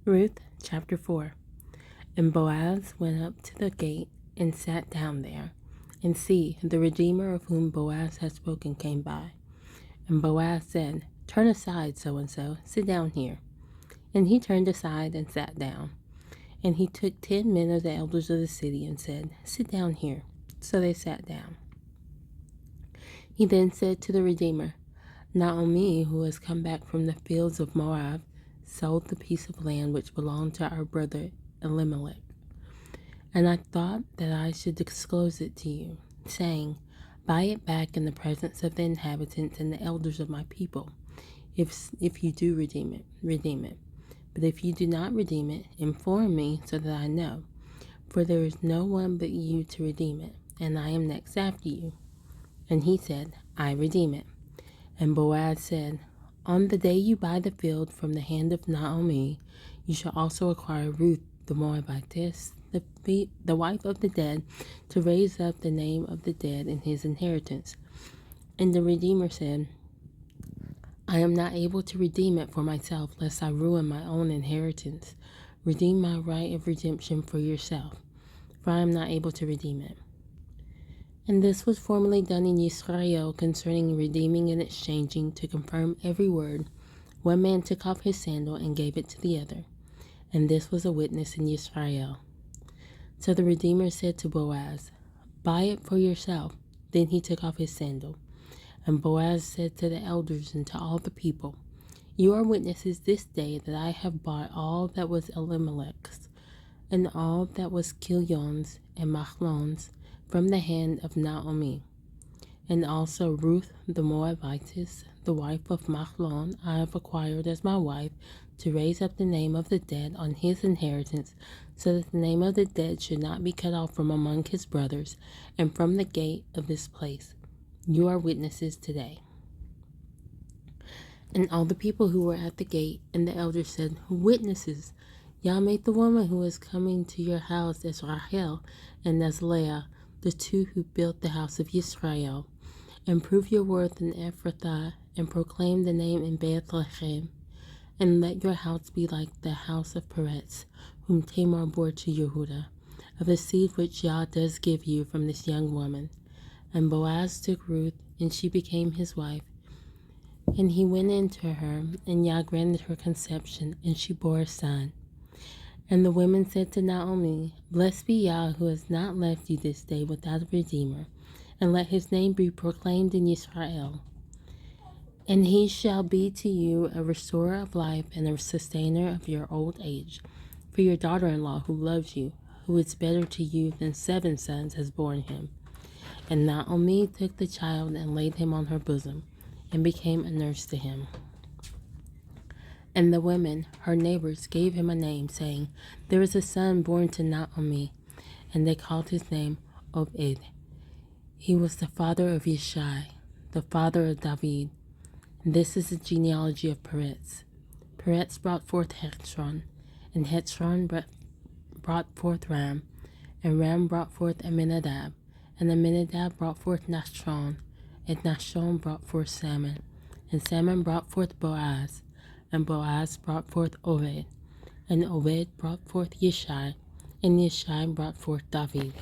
Ruth Chapter 4. And Boaz went up to the gate and sat down there. And see, the Redeemer of whom Boaz had spoken came by. And Boaz said, "Turn aside, so-and-so, sit down here." And he turned aside and sat down. And he took 10 men of the elders of the city and said, "Sit down here." So they sat down. He then said to the Redeemer, "Naomi, who has come back from the fields of Moab, sold the piece of land which belonged to our brother Elimelech. And I thought that I should disclose it to you, saying, buy it back in the presence of the inhabitants and the elders of my people. If you do redeem it. But if you do not redeem it, inform me so that I know. For there is no one but you to redeem it, and I am next after you." And he said, "I redeem it." And Boaz said, "On the day you buy the field from the hand of Naomi, you shall also acquire Ruth the Moabitess, the wife of the dead, to raise up the name of the dead in his inheritance." And the Redeemer said, "I am not able to redeem it for myself, lest I ruin my own inheritance. Redeem my right of redemption for yourself, for I am not able to redeem it." And this was formerly done in Israel concerning redeeming and exchanging, to confirm every word. One man took off his sandal and gave it to the other. And this was a witness in Israel. So the Redeemer said to Boaz, "Buy it for yourself." Then he took off his sandal. And Boaz said to the elders and to all the people, "You are witnesses this day that I have bought all that was Elimelech's, and all that was Kilion's and Machlon's, from the hand of Naomi. And also Ruth the Moabitess, the wife of Machlon, I have acquired as my wife, to raise up the name of the dead on his inheritance, so that the name of the dead should not be cut off from among his brothers, and from the gate of this place. You are witnesses today." And all the people who were at the gate and the elders said, "Witnesses, Yah made the woman who is coming to your house as Rachel and as Leah, the two who built the house of Israel. And prove your worth in Ephrathah, and proclaim the name in Bethlehem. And let your house be like the house of Peretz, whom Tamar bore to Yehudah, of the seed which Yah does give you from this young woman." And Boaz took Ruth, and she became his wife. And he went into her, and Yah granted her conception, and she bore a son. And the women said to Naomi, "Blessed be Yah, who has not left you this day without a redeemer, and let his name be proclaimed in Israel. And he shall be to you a restorer of life and a sustainer of your old age. For your daughter-in-law who loves you, who is better to you than 7 sons, has borne him." And Naomi took the child and laid him on her bosom, and became a nurse to him. And the women, her neighbors, gave him a name, saying, "There is a son born to Naomi." And they called his name Obed. He was the father of Yishai, the father of David. And this is the genealogy of Peretz. Peretz brought forth Hezron, and Hezron brought forth Ram, and Ram brought forth Amminadab, and Amminadab brought forth Nashon, and Nashon brought forth Salmon, and Salmon brought forth Boaz, and Boaz brought forth Obed, and Obed brought forth Yishai, and Yishai brought forth David.